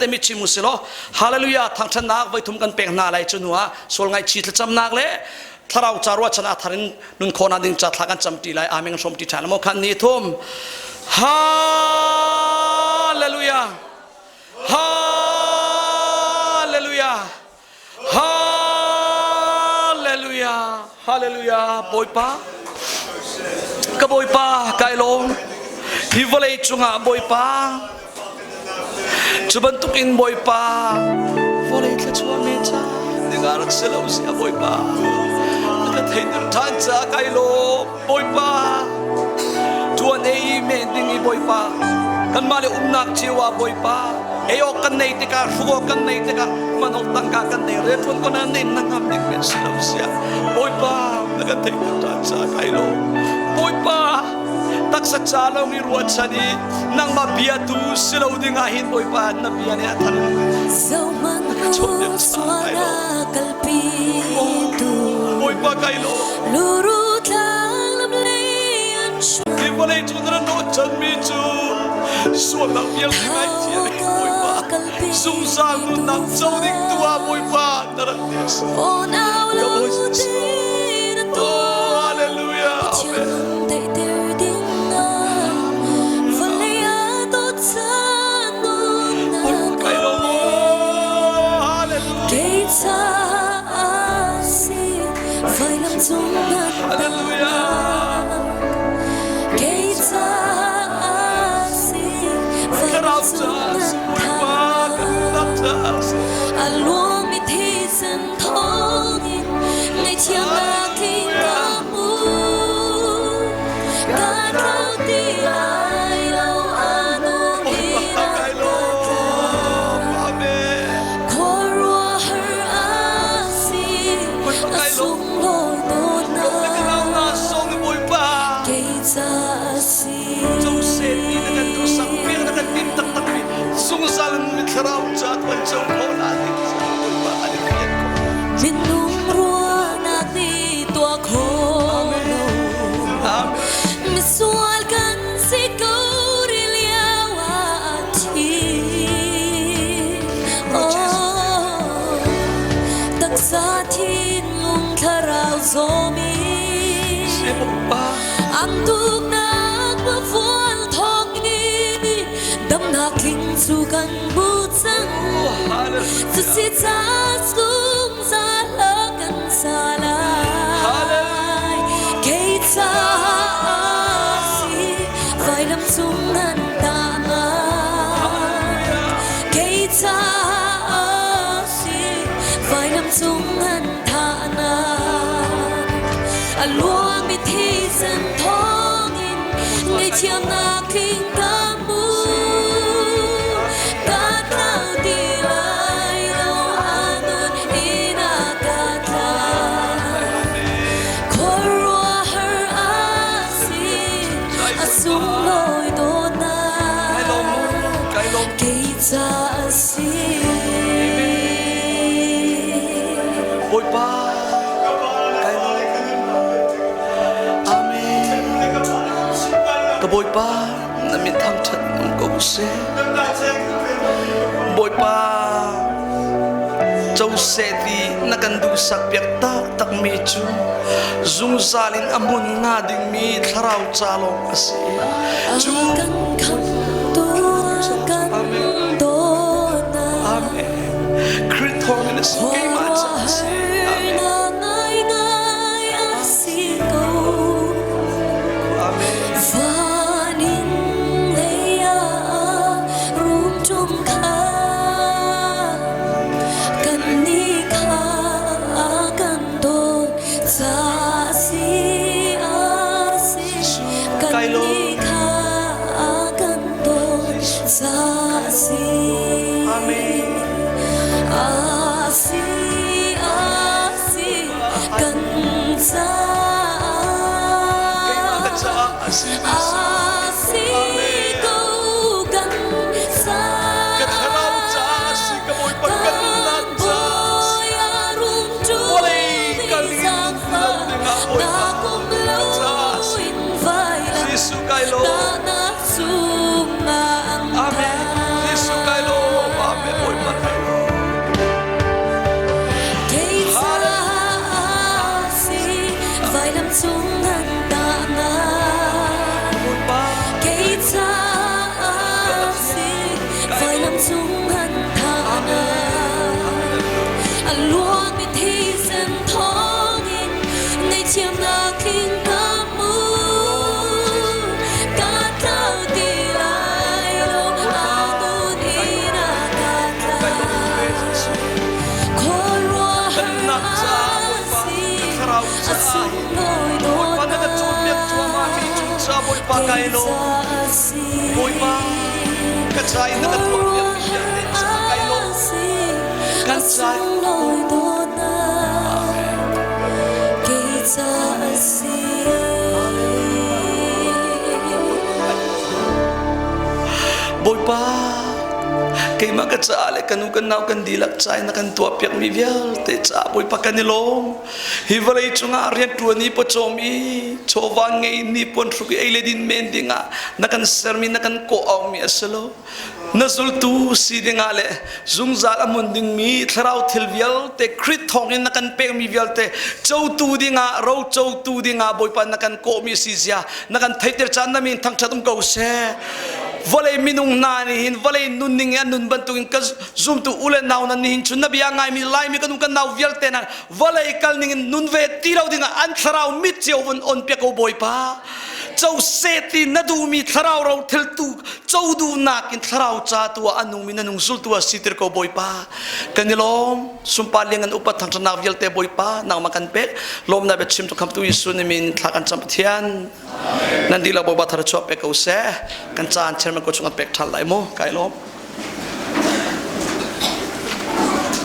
te mi chimusilo hallelujah thang than nak vai thum kan pek na lai chunwa sol ngai chi cham nak le tharau charwa chana tharin nun khona ding cha thlakan chamti lai ameng som ti than mo khan ni thum hallelujah hallelujah hallelujah hallelujah boy pa ka boy pa kai long hi volei chunga boy pa chuban tukin boy pa volei tla chuang me cha ningarak selo sia boy pa ka thein than cha kai lo boy pa tuan ei me ding i boy pa kan male umnak chiwa boy pa eyo kan nei te ka rugo kan nei te ka manok tang ka kan nei re thun ko na nin nang am dik me selo sia boy pa ka thein than cha kai lo boy pa tak sa chalo ni ruat sani nang mabia tu silo ding ahin boy pa na bia ni athal so man swara kalpi tu boy pa kai lo luru tlang lam lei an ki bolei tu na no chan mi chu so na bia ni mai chi boy pa sung sang nu nak so dik tua boy pa na ra tes on our lord hallelujah amen Along with his and tongue, let your king come. God out the ilo ano Koro her asi asung Lord na Keita asi Minung ruwa na dito ako Misual kan si Kauriliyawati Tagsatin mong karaw zomi Amduk na agmafuan togi Damnaking sukan butsang Susitsas kung salakan salay Keita asi Vailam sungan taman Keita asi Vailam sungan tanan Alua mitisen tongin Ngay chiam na king kamu boy pa kai lo amen ka boy pa na mi tham that nong ko se boy pa châu se ti na kan du sak piak tak mi chu zung zalin amun na ding mi tharau chalong asi chu Amen. ไกลโลบอยป้าก็ใจนักตัวเมียจะไกลโลกันใจบอยป้าkay magkatsaali kanu-kanaw kan dilak chay na kan tuapyak mi vyal te chaboy pa kanilong hivalay chunga ariyan tuani po chomi chowang ngay ni pon truki ay ledin mendi nga na kan sermi na kan koaw mi asalo nasultu si dingale zungzal amunding mi thlaraw thil vyal te krit thongin na kan pek mi vyal te chow tu di nga ro chow tu di nga boy pa na kan ko mi si zia na kan thaiter chan na min thang chatum ko se volay minung nanihin volay nunning yan nun bantungin ka zoom tu ulen naw na nihin chun nabiya ngay mi lai mi kanung kan naw vyal tenan volay kalningin nun ve tiraw di nga an thlaraw mit siyaw on pek ko boy pa chow seti na du mi thlaraw raw thil tu chow du nakin thlaraw cha tuwa anung minanung sultuwa sitir ko boy pa kanilom sumpalingan upat thang na vyal te boy pa nang makan pek lom na bet sim to kam tu isu ni min thakan champathian nandila boy ba thara chop pek ko se kan chan cher ma ko chunga pek thal lai mo kai lom